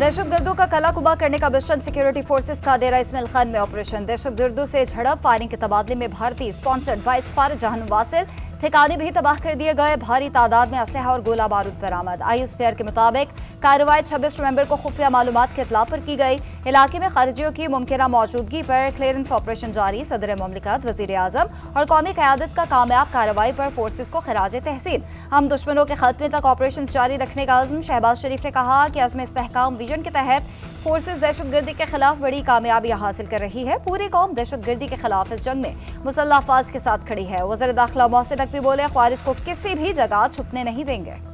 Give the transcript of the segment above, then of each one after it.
दहशतगर्दों का कला कुबा करने का मिशन, सिक्योरिटी फोर्सेस का डेरा इस्माइल खान में ऑपरेशन। दहशतगर्दों से झड़प, फायरिंग के तबादले में भारतीय स्पॉन्सर्ड बाइस फार जहान वासिल, ठिकाने भी तबाह कर दिए गए। भारी तादाद में असलहा और गोला बारूद बरामद। आईएसपीआर के मुताबिक कार्रवाई 26 नवंबर को खुफिया मालूमात के इतला पर की गई। इलाके में खारिजियों की मुमकिन मौजूदगी पर क्लियरेंस ऑपरेशन जारी। सदर मुमलिकत, वजीर आजम और कौमी क़यादत का कामयाब कार्रवाई पर फोर्सेस को खराज तहसीन। हम दुश्मनों के खात्मे तक ऑपरेशन जारी रखने का अज़्म। शहबाज शरीफ ने कहा कि अज़्म इस्तेहकाम विजन के तहत फोर्सेस दहशतगर्दी के खिलाफ बड़ी कामयाबी हासिल कर रही है। पूरी कौम दहशतगर्दी के खिलाफ इस जंग में मुसल्लह अफवाज के साथ खड़ी है। वज़ीर दाखिला मोहसिन नकवी बोले, ख्वारिज को किसी भी जगह छुपने नहीं देंगे।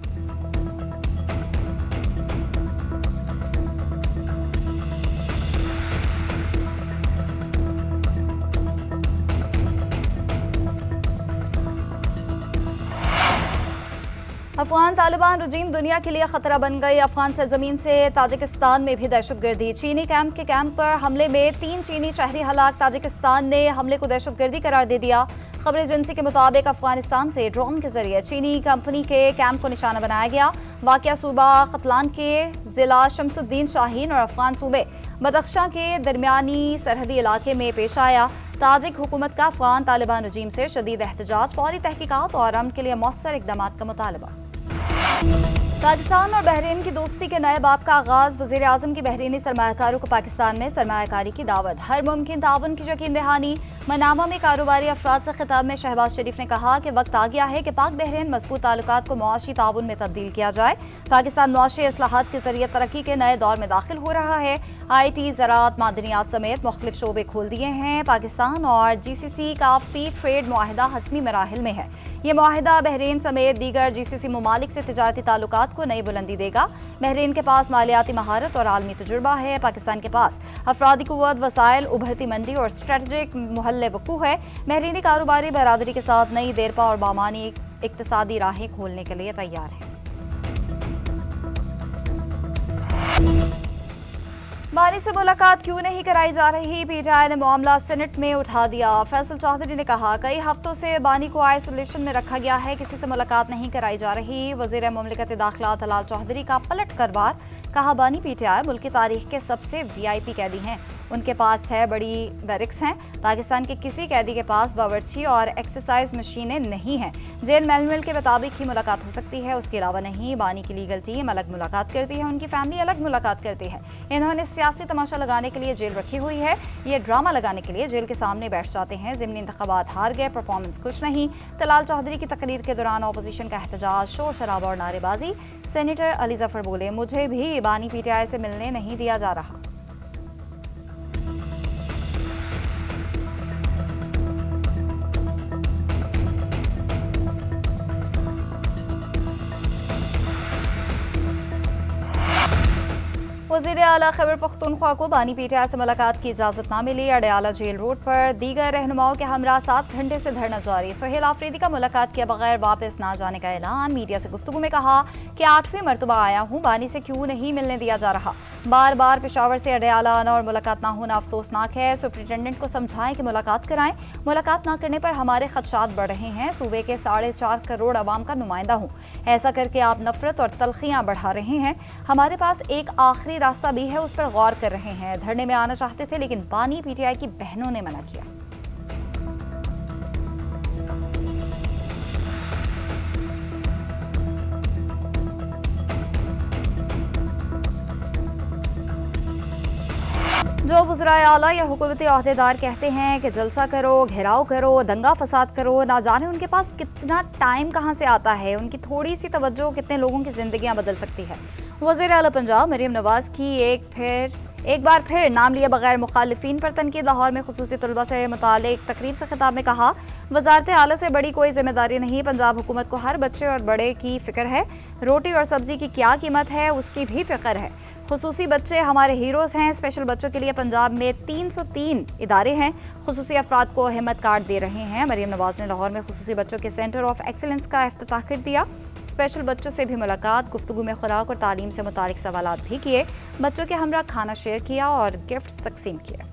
अफगान तालिबान रजीम दुनिया के लिए खतरा बन गई। अफगान सरजमीन से ताजिकिस्तान में भी दहशतगर्दी। चीनी कैंप पर हमले में 3 चीनी शहरी हलाक। ताजिकिस्तान ने हमले को दहशतगर्दी करार दे दिया। खबर एजेंसी के मुताबिक अफगानिस्तान से ड्रोन के जरिए चीनी कंपनी के कैंप को निशाना बनाया गया। वाक़या सूबा क़तलान के जिला शमसुद्दीन शाहीन और अफगान सूबे बदख्शां के दरमियानी सरहदी इलाके में पेश आया। ताजिक हुकूमत का अफगान तालिबान रजीम से शदीद एहतजाज, फौरी तहकीकात और अमन के लिए मौसर इक़दाम का मुतालबा। पाकिस्तान और बहरीन की दोस्ती के नए बाब का आगाज। वज़ीर आज़म की बहरीनी सरमायाकारों को पाकिस्तान में सरमायाकारी की दावत। हर मुमकिन ताउन की यकीन दहानी। मनामा में कारोबारी अफराद से खिताब में शहबाज शरीफ ने कहा कि वक्त आ गया है कि पाक बहरीन मजबूत ताल्लुकात को मुआशी ताउन में तब्दील किया जाए। पाकिस्तान मुआशी इस्लाहात के जरिए तरक्की के नए दौर में दाखिल हो रहा है। IT, ज़राअत, मादनियात समेत मुख्तलिफ शोबे खोल दिए हैं। पाकिस्तान और GCC का फ्री ट्रेड मुआहिदा हतमी मराहिल में है। ये मुआहिदा बहरीन समेत दीगर GCC ममालिक से तिजारती ताल्लुकात को नई बुलंदी देगा। बहरीन के पास मालियाती महारत और आलमी तजुर्बा है। पाकिस्तान के पास अफरादी कुव्वत, वसाइल, उभरती मंडी और स्ट्रेटजिक महल वकू है। बहरीनी कारोबारी बरादरी के साथ नई देरपा और बामानी इक्तिसादी राहें खोलने के लिए तैयार है। बानी से मुलाकात क्यों नहीं कराई जा रही? PTI ने मामला सेनेट में उठा दिया। फैसल चौधरी ने कहा, कई हफ्तों से बानी को आइसोलेशन में रखा गया है, किसी से मुलाकात नहीं कराई जा रही। वज़ीर मुमलिकत दाखिला तलाल चौधरी का पलट कर बार। कहा, बानी PTI मुल्क की तारीख के सबसे VIP कैदी हैं। उनके पास 6 बड़ी बैरिक्स हैं। पाकिस्तान के किसी कैदी के पास बावर्ची और एक्सरसाइज मशीनें नहीं हैं। जेल मैनुअल के मुताबिक ही मुलाकात हो सकती है, उसके अलावा नहीं। बानी की लीगल टीम अलग मुलाकात करती है, उनकी फैमिली अलग मुलाकात करती है। इन्होंने सियासी तमाशा लगाने के लिए जेल रखी हुई है। ये ड्रामा लगाने के लिए जेल के सामने बैठ जाते हैं। ज़िमनी इंतखाबात हार गए, परफॉर्मेंस कुछ नहीं। तलाल चौधरी की तकरीर के दौरान अपोजिशन का एहतजाज, शोर शराबा और नारेबाजी। सेनेटर अली जफर बोले, मुझे भी बानी PTI से मिलने नहीं दिया जा रहा। वज़ीर आला खैबर पख्तूनख्वा को बानी PTI से मुलाकात की इजाज़त ना मिली। अडयाला जेल रोड पर दीगर रहनुमाओं के हमरा 7 घंटे से धरना जारी। सुहेल आफरीदी का मुलाकात किए बगैर वापस ना जाने का ऐलान। मीडिया से गुफ्तगू में कहा कि 8वीं मरतबा आया हूँ, बानी से क्यों नहीं मिलने दिया जा रहा। बार बार पेशावर से अडयाला आना और मुलाकात ना होना अफसोसनाक है। सुप्रिटेंडेंट को समझाएं कि मुलाकात कराएं। मुलाकात ना करने पर हमारे खदशात बढ़ रहे हैं। सूबे के 4.5 करोड़ आवाम का नुमाइंदा हूँ। ऐसा करके आप नफरत और तलखियाँ बढ़ा रहे हैं। हमारे पास एक आखिरी रास्ता भी है, उस पर गौर कर रहे हैं। धरने में आना चाहते थे, लेकिन बानी PTI की बहनों ने मना किया। जो वज़राए आला या हुकूमती अहदेदार कहते हैं कि जलसा करो, घेराव करो, दंगा फसाद करो, ना जाने उनके पास कितना टाइम कहाँ से आता है। उनकी थोड़ी सी तवज्जो कितने लोगों की ज़िंदगियाँ बदल सकती है। वज़ीर आला पंजाब मरीम नवाज़ की एक बार फिर नाम लिए बगैर मुखालिफिन पर तनकीद। लाहौर में खुसूसी तलबा से मुतालिक तकरीब से खिताब में कहा, वज़ारत आला से बड़ी कोई जिम्मेदारी नहीं। पंजाब हुकूमत को हर बच्चे और बड़े की फ़िक्र है। रोटी और सब्ज़ी की क्या कीमत है, उसकी भी फ़िक्र है। खुसूसी बच्चे हमारे हीरोज़ हैं। स्पेशल बच्चों के लिए पंजाब में 303 इदारे हैं। खुसूसी अफराद को हिम्मत कार्ड दे रहे हैं। मरीम नवाज़ ने लाहौर में खुसूसी बच्चों के सेंटर ऑफ एक्सीलेंस का इफ्तिताह कर दिया। स्पेशल बच्चों से भी मुलाकात, गुफ्तगू में खुराक और तालीम से मुतालिक सवालात भी किए। बच्चों के हमरा खाना शेयर किया और गिफ्ट्स तकसीम किए।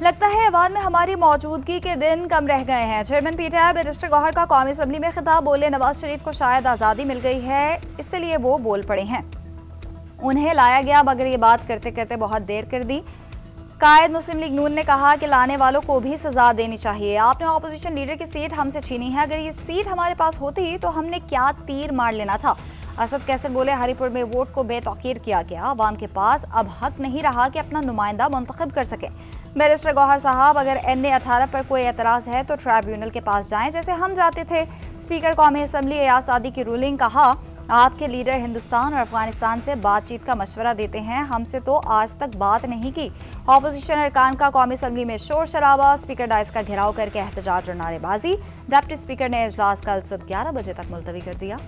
लगता है ऐवान में हमारी मौजूदगी के दिन कम रह गए हैं। चेयरमैन पीटीआई बैरिस्टर गौहर का कौमी असम्बली में खिताब। बोले नवाज शरीफ को शायद आज़ादी मिल गई है, इसलिए वो बोल पड़े हैं। उन्हें लाया गया मगर ये बात करते करते बहुत देर कर दी। कायद मुस्लिम लीग नून ने कहा कि लाने वालों को भी सजा देनी चाहिए। आपने ऑपोजिशन लीडर की सीट हमसे छीनी है, अगर ये सीट हमारे पास होती तो हमने क्या तीर मार लेना था। असद कैसर बोले हरिपुर में वोट को बेतौकीर किया गया, अवाम के पास अब हक नहीं रहा कि अपना नुमाइंदा मुंतखब कर सके। बैरिस्टर गौहर साहब, अगर NA 18 पर कोई एतराज़ है तो ट्राइब्यूनल के पास जाएं जैसे हम जाते थे। स्पीकर कौमी असम्बली एयाज सादी की रूलिंग। कहा आपके लीडर हिंदुस्तान और अफगानिस्तान से बातचीत का मशवरा देते हैं, हमसे तो आज तक बात नहीं की। ऑपोजिशन अरकान का कौमी असम्बली में शोर शराबा, स्पीकर डाइस का घेराव करके एहतजाज और नारेबाजी। डिप्टी स्पीकर ने इजलास कल सुबह 11 बजे तक मुलतवी कर दिया।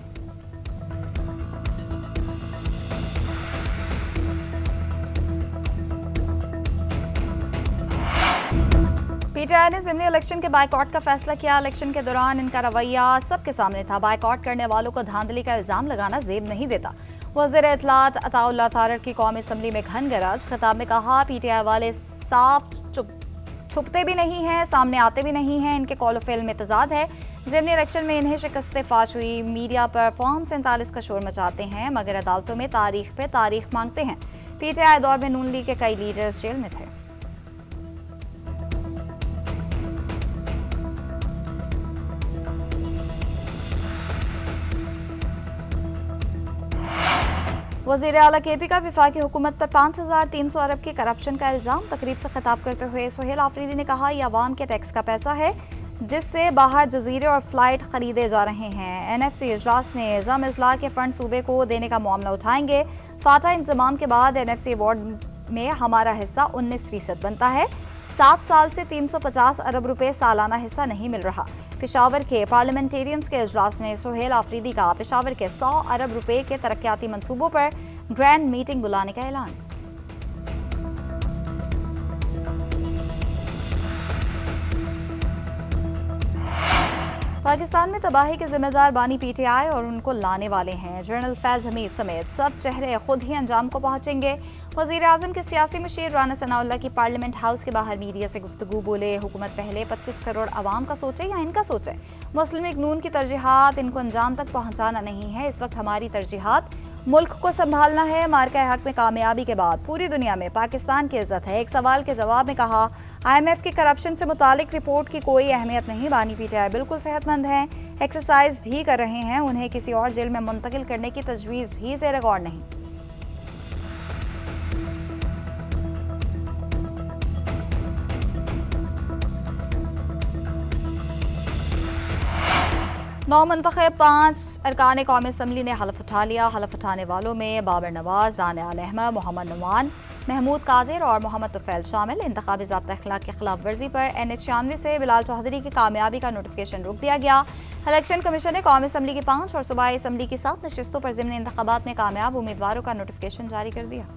पीटीआई ने असेंबली इलेक्शन के बाइकआउट का फैसला किया। इलेक्शन के दौरान इनका रवैया सबके सामने था। बाइकआउट करने वालों को धांधली का इल्जाम लगाना जेब नहीं देता। वज़ीर इत्तलात अताउल्लाह तारर की कौमी असम्बली में घन गरज। खिताब में कहा पीटीआई वाले साफ छुपते भी नहीं हैं, सामने आते भी नहीं हैं, इनके कौल फेल में तजाद है। ज़िमनी इलेक्शन में इन्हें शिकस्त फाश हुई। मीडिया पर फॉर्म 47 का शोर मचाते हैं मगर अदालतों में तारीख पे तारीख मांगते हैं। पीटीआई दौर में नून लीग के कई लीडर्स जेल में थे। वज़ीर आला KP का विफाकी हुकूमत पर 5300 अरब की करप्शन का इल्ज़ाम। तकरीब से खिताब करते हुए सुहेल आफरीदी ने कहा यह अवाम के टैक्स का पैसा है जिससे बाहर जजीरे और फ्लाइट खरीदे जा रहे हैं। NFC इजलास में ज़म इस्लाह के फंड सूबे को देने का मामला उठाएंगे। फाटा इंतजाम के बाद NFC अवार्ड में हमारा हिस्सा 19% बनता है। 7 साल से 350 अरब रुपए सालाना हिस्सा नहीं मिल रहा। पेशावर के पार्लियामेंटेरियंस के इजलास में सुहेल आफरीदी का पेशावर के 100 अरब रुपए के तरक्याती मंसूबों पर ग्रैंड मीटिंग बुलाने का ऐलान। पाकिस्तान में तबाही के जिम्मेदार बानी पीटीआई और उनको लाने वाले हैं। जनरल फैज हमीद समेत सब चेहरे खुद ही अंजाम को पहुंचेंगे। वज़ीर आज़म के सियासी मुशीर राना सनाउल्लाह की पार्लियामेंट हाउस के बाहर मीडिया से गुफ्तगू। बोले हुकूमत पहले 25 करोड़ आवाम का सोचे या इनका सोचे। मुस्लिम लीग नून की तरजीहात इनको अंजाम तक पहुंचाना नहीं है, इस वक्त हमारी तरजीहात मुल्क को संभालना है। मार्का हक में कामयाबी के बाद पूरी दुनिया में पाकिस्तान की इज्जत है। एक सवाल के जवाब में कहा IMF की करप्शन से मुतालिक रिपोर्ट की कोई अहमियत नहीं। बानी पीटीआई बिल्कुल सेहतमंद हैं, एक्सरसाइज भी कर रहे हैं, उन्हें किसी और जेल में मुंतकिल करने की तजवीज़ भी ज़ेर गौर नहीं। नौ मुंतखब 5 अरकान कौमी असम्बली ने हलफ उठा लिया। हलफ उठाने वालों में बाबर नवाज, दानिया अल अहमद, मोहम्मद नुमान, महमूद कादिर और मोहम्मद तुफैल शामिल। इंतखाबी ज़ाब्ता अखलाक की खिलाफ वर्जी पर NH 96 से बिलाल चौधरी की कामयाबी का नोटिफिकेशन रोक दिया गया। इलेक्शन कमीशन ने कौमी असम्बली की 5 और सूबाई असम्बली की 7 नशिस्तों पर ज़िमनी इंतखाबात में कामयाब उम्मीदवारों का नोटिफिकेशन जारी कर दिया।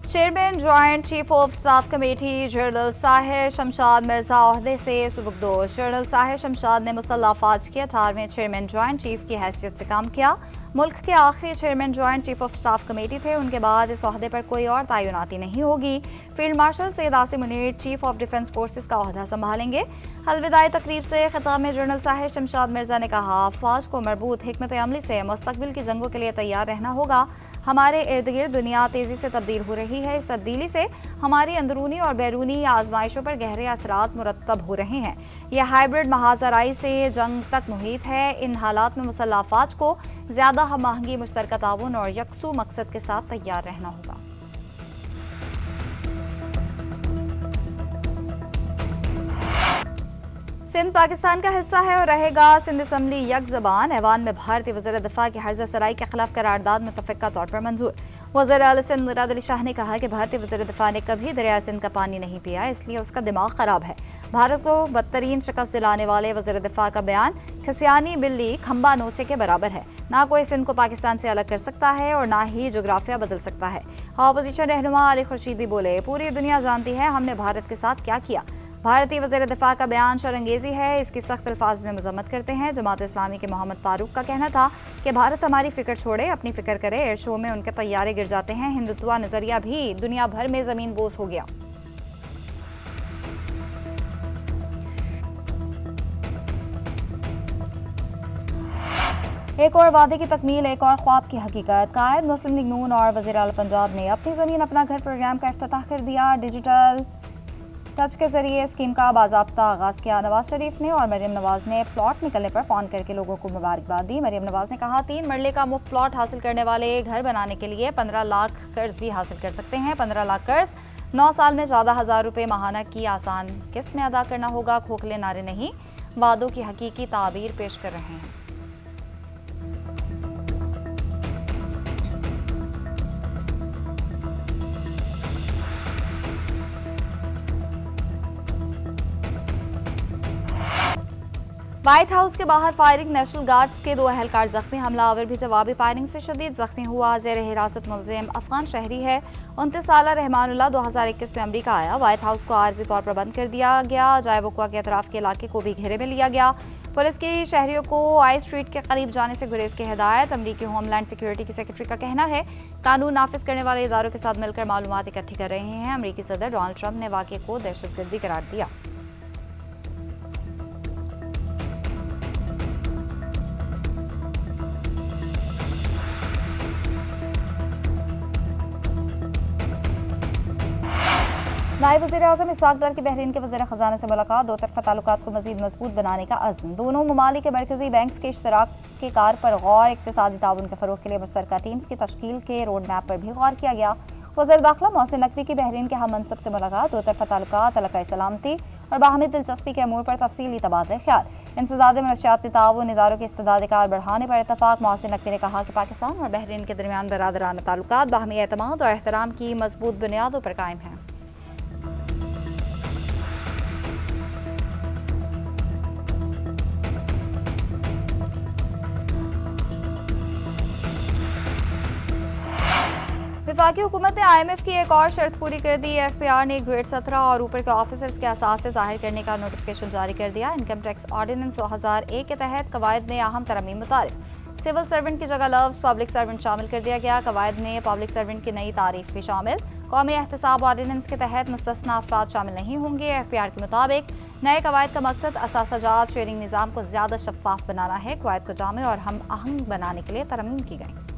Chairman joint chief of staff committee general Sahir Shamshad Mirza ओहदे से सुबुकदोश। जनरल साहिर शमशाद ने मुसल्लह अफवाज के 18वें चेयरमैन ज्वाइंट चीफ की हैसियत से काम किया। मुल्क के आखिरी chairman joint chief of staff committee थे। उनके बाद इस ओहदे पर कोई और तैनाती नहीं होगी। Field marshal Syed Asim Munir chief of defence forces का ओहदा संभालेंगे। अलविदाई तकरीब से खिताब में जनरल साहिर शमशाद मिर्जा ने कहा अफवाज को मरबूत हिकमत अमली से मुस्तकबिल की जंगों के लिए तैयार रहना होगा। हमारे इर्द गिर्द दुनिया तेज़ी से तब्दील हो रही है। इस तब्दीली से हमारी अंदरूनी और बैरूनी आजमाइशों पर गहरे असरात मुरतब हो रहे हैं। यह हाइब्रिड महाजराई से जंग तक मुहित है। इन हालात में मुसल्लह अफवाज को ज़्यादा हम आहंगी, मुश्तरका ताउन और यकसू मकसद के साथ तैयार रहना होगा। सिंध पाकिस्तान का हिस्सा है और रहेगा। सिंध असम्बली यक ज़बान। ऐवान में भारतीय वज़ीर दिफा की हर्जा सराई के खिलाफ करारदाद मुतफ़िक़ा तौर पर मंजूर। वज़ीर आला सिंध मुराद अली शाह ने कहा कि भारतीय वज़ीर दिफा ने कभी दरिया सिंध का पानी नहीं पिया, इसलिए उसका दिमाग ख़राब है। भारत को बदतरीन शिकस्त दिलाने वाले वज़ीर दिफा का बयान खसियानी बिल्ली खंबा नोचे के बराबर है। ना कोई सिंध को पाकिस्तान से अलग कर सकता है और ना ही जोग्राफिया बदल सकता है। अपोजिशन रहनुमा अली खुर्शीदी बोले पूरी दुनिया जानती है हमने भारत के साथ क्या किया। भारतीय वज़ीर दिफा का बयान शर्मंगेज़ी है, इसकी सख्त अल्फाज में मजम्मत करते हैं। जमात इस्लामी के मोहम्मद फारूक का कहना था कि भारत हमारी फिक्र छोड़े, अपनी फिक्र करे। एयर शो में उनके तैयारे गिर जाते हैं। हिंदुत्व नजरिया भी दुनिया भर में जमीन बोस हो गया। एक और वादे की तकमील, एक और ख्वाब की हकीकत। कायद मुस्लिम लीग नून और वज़ीर आला पंजाब ने अपनी ज़मीन अपना घर प्रोग्राम का इफ्तिताह कर दिया। डिजिटल टच के जरिए स्कीम का बाज़ाब्ता आगाज़ किया। नवाज शरीफ ने और मरियम नवाज ने प्लॉट निकलने पर फ़ोन करके लोगों को मुबारकबाद दी। मरियम नवाज ने कहा, 3 मरले का मुफ्त प्लॉट हासिल करने वाले घर बनाने के लिए 15 लाख कर्ज भी हासिल कर सकते हैं। 15 लाख कर्ज 9 साल में 14,000 रुपये माहाना की आसान किस्त में अदा करना होगा। खोखले नारे नहीं, वादों की हकीकी ताबीर पेश कर रहे हैं। व्हाइट हाउस के बाहर फायरिंग, नेशनल गार्ड्स के 2 अहलकार जख्मी। हमलावर भी जवाबी फायरिंग से शदीद जख्मी हुआ। जेर हिरासत मुलजिम अफगान शहरी है। 29 साल रहमानुल्लाह 2021 में अमरीका आया। व्हाइट हाउस को आर्जी तौर पर बंद कर दिया गया। जायवुक्वा के अतराफ के इलाके को भी घेरे में लिया गया। पुलिस की शहरियों को आई स्ट्रीट के करीब जाने से गुरेज की हिदायत। अमरीकी होमलैंड सिक्योरिटी की सेक्रेटरी का कहना है, कानून नाफिज करने वाले इदारों के साथ मिलकर मालूमात इकट्ठी कर रहे हैं। अमरीकी सदर डोनाल्ड ट्रंप ने वाक़े को दहशतगर्दी करार दिया। नायब वज़ीर-ए-आज़म इसहाक़ डार की बहरीन के वज़ीर ख़ज़ाना से मुलाकात। 2 तरफ़ा ताल्लुकात को मज़ीद मजबूत बनाने का अज़्म। दोनों ममालिक के मरकज़ी बैंक के इश्तराक के कार पर गौर। इक़्तिसादी ताउन के फ़रोग़ के लिए मुश्तरका टीम्स की तश्कील के रोड मैप पर भी गौर किया गया। वज़ीर दाखिला मोहसिन नकवी की बहरीन के हम मनसब से मुलाकात। 2 तरफ़ा ताल्लुकात, इलाक़ाई सलामती और बाहमी दिलचस्पी के अमूर पर तफसीली तबादला ख्याल। इंसदाद मनशियाती ताउन, इदारों के इस्तेदाद कार बढ़ाने पर इत्तफ़ाक़। मोहसिन नकवी ने कहा कि पाकिस्तान और बहरीन के दरमियान बरादराना ताल्लुकात बाहमी एतमाद और एहतराम की मजबूत बुनियादों पर कायम हैं। वफाकी हुकूमत ने IMF की एक और शर्त पूरी कर दी। FPR ने ग्रेड 17 और ऊपर के ऑफिसर्स के असासे जाहिर करने का नोटिफिकेशन जारी कर दिया। इनकम टैक्स ऑर्डिनेंस 2001 के तहत कवायद में अहम तरमीम मुतारिफ। सिविल सर्वेंट की जगह लफ्ज़ पब्लिक सर्वेंट शामिल कर दिया गया। कवायद में पब्लिक सर्वेंट की नई तारीफ भी शामिल। कौमी एहतसाब ऑर्डिनेंस के तहत मुस्तस्ना अफराद शामिल नहीं होंगे। FPR के मुताबिक नए कवायद का मकसद असासाजात शेयरिंग निज़ाम को ज़्यादा शफाफ बनाना है। कवायद को जामे और हम आहंग बनाने के लिए तरमीम की गई।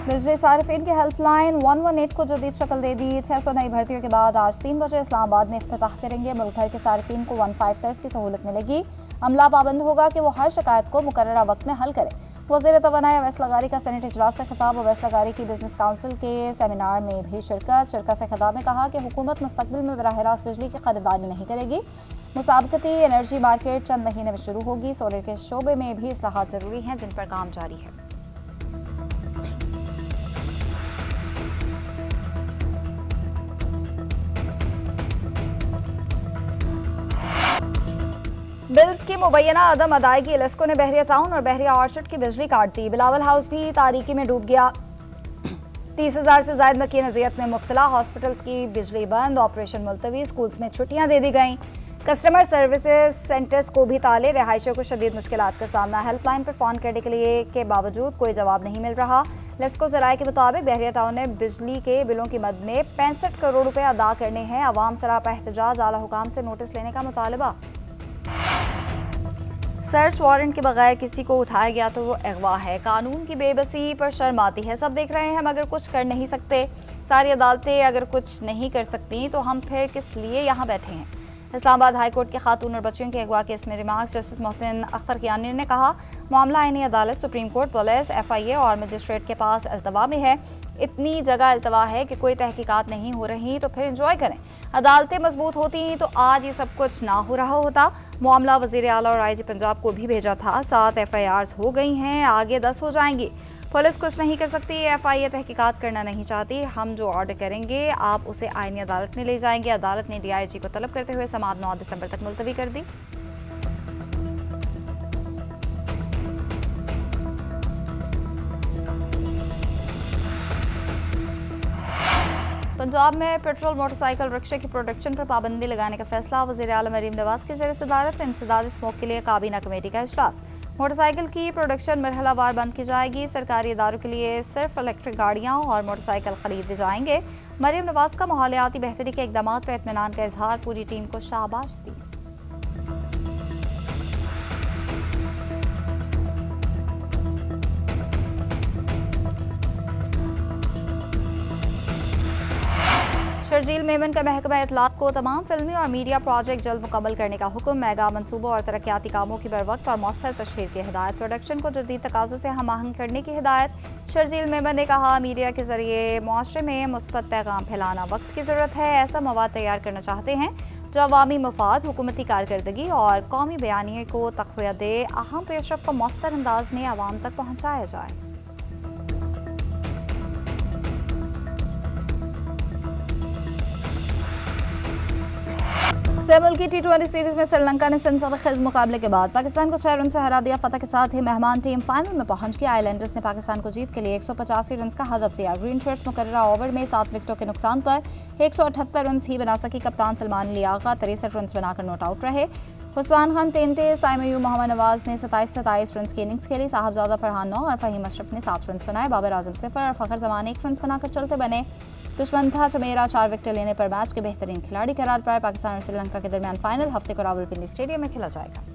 बिजली सारिफिन की हेल्पलाइन 118 को जदीद शक्ल दे दी। 600 नई भर्तियों के बाद आज 3 बजे इस्लामाबाद में इफ्तिताह करेंगे। मुल्क भर के सारिफिन को 15 तर्ज की सहूलत मिलेगी। अमला पाबंद होगा कि वो हर शिकायत को मुकर्ररा वक्त में हल करे। वज़ीर तवानाई अवैस लगारी का सेनेट इजलास से खिताब। अवैस लगारी की बिजनेस काउंसिल के सेमिनार में भी शिरकत से खिताब में कहा कि हुकूमत मुस्तकबिल में बराह रास्त बिजली की खरीदारी नहीं करेगी। मुसाबकती एनर्जी मार्केट चंद महीने में शुरू होगी। सोलर के शोबे में भी इस्लाहात जरूरी हैं, जिन पर काम जारी है। बिल्स की मुबैना अदम अदायगी। एलेस्को ने बहरिया टाउन और बहरिया ऑर्चर्ड की बिजली काट दी। बिलावल हाउस भी तारीकी में डूब गया। 30,000 से ज्यादा मकीन अजियत में मुब्तला। हॉस्पिटल्स की बिजली बंद, ऑपरेशन मुलतवी। स्कूल्स में छुट्टियां दे दी गईं। कस्टमर सर्विसेज सेंटर्स को भी ताले। रहायशियों को शदीद मुश्किलात का सामना। हेल्पलाइन पर फोन करने के लिए के बावजूद कोई जवाब नहीं मिल रहा। लेस्को ज़राए के मुताबिक बहरिया टाउन ने बिजली के बिलों की मद में 65 करोड़ रुपए अदा करने हैं। अवाम सरापा एहतजाज। आला हुकाम से नोटिस लेने का मुतालबा। सर्च वारंट के बगैर किसी को उठाया गया तो वो अगवा है। कानून की बेबसी पर शर्म आती है। सब देख रहे हैं, हम अगर कुछ कर नहीं सकते। सारी अदालतें अगर कुछ नहीं कर सकती तो हम फिर किस लिए यहाँ बैठे हैं। इस्लामाबाद हाई कोर्ट के खातून और बच्चियों के अगवा केस में रिमार्क्स। जस्टिस मोहसिन अख्तर कियानी ने कहा, मामला आईनी अदालत, सुप्रीम कोर्ट, पुलिस, FIA और मजिस्ट्रेट के पास अल्तवा में है। इतनी जगह अल्तवा है कि कोई तहकीकात नहीं हो रही तो फिर इंजॉय करें। अदालतें मजबूत होती तो आज ये सब कुछ ना हो रहा होता। मामला वज़ीर आला और IG पंजाब को भी भेजा था। 7 FIRs हो गई हैं, आगे 10 हो जाएंगी। पुलिस कुछ नहीं कर सकती। FIA तहकीकात करना नहीं चाहती। हम जो ऑर्डर करेंगे आप उसे आईनी अदालत में ले जाएंगे। अदालत ने DIG को तलब करते हुए समाअत 9 दिसंबर तक मुलतवी कर दी। पंजाब में पेट्रोल मोटरसाइकिल रिक्शे की प्रोडक्शन पर पाबंदी लगाने का फैसला। वज़ीर आला मरीम नवाज की ज़ेर सदारत इंसदाद स्मोक के लिए काबीना कमेटी का इजलास। मोटरसाइकिल की प्रोडक्शन मरहलावार बंद की जाएगी। सरकारी इदारों के लिए सिर्फ इलेक्ट्रिक गाड़ियाँ और मोटरसाइकिल खरीदे जाएंगे। मरीम नवाज का माहौलियाती बेहतरी के इकदाम पर इत्मीनान का इजहार, पूरी टीम को शाबाश दी। शर्जील मेमन का महकमा इतलाक को तमाम फिल्मी और मीडिया प्रोजेक्ट जल्द मुकम्मल करने का हुक्म। मेगा मनसूबों और तरक्याती कामों की बरवक्त और मौसर तशहीर की हिदायत। प्रोडक्शन को जदीद तकाज़ों से हम आहंग करने की हिदायत। शर्जील मेमन ने कहा, मीडिया के जरिए मुआशरे में मुस्बत पैगाम फैलाना वक्त की ज़रूरत है। ऐसा मवाद तैयार करना चाहते हैं जो अवामी मफाद, हुकूमती कारकर्दगी और कौमी बयानिए को तक़वियत दे। अहम पेशरफ को मौसर अंदाज में आवाम तक पहुँचाया जाए। मुल्की T20 सीरीज में श्रीलंका ने सनसनीखेज मुकाबले के बाद पाकिस्तान को 6 रन से हरा दिया। फतह के साथ ही मेहमान टीम फाइनल में पहुंच गई। आइलैंडर्स ने पाकिस्तान को जीत के लिए 185 रन का हदफ दिया। ग्रीन शर्ट्स मुकर्ररा ओवर में 7 विकेटों के नुकसान पर 178 रन ही बना सकी। कप्तान सलमान अली आगा 63 रन बनाकर नॉट आउट रहे। उस्मान खान 33, साइमयू मोहम्मद नवाज ने 27 रन की इनिंग्स खेली। साहबजादा फरहान 9 और फहीम अशरफ ने 7 रन बनाए। बाबर आजम 0 और फखर जमान 1 रन बनाकर चलते बने। दुश्मन था चमेरा 4 विकेट लेने पर मैच के बेहतरीन खिलाड़ी करार पाए। पाकिस्तान और श्रीलंका के दरमियान फाइनल हफ्ते को रावलपिंडी स्टेडियम में खेला जाएगा।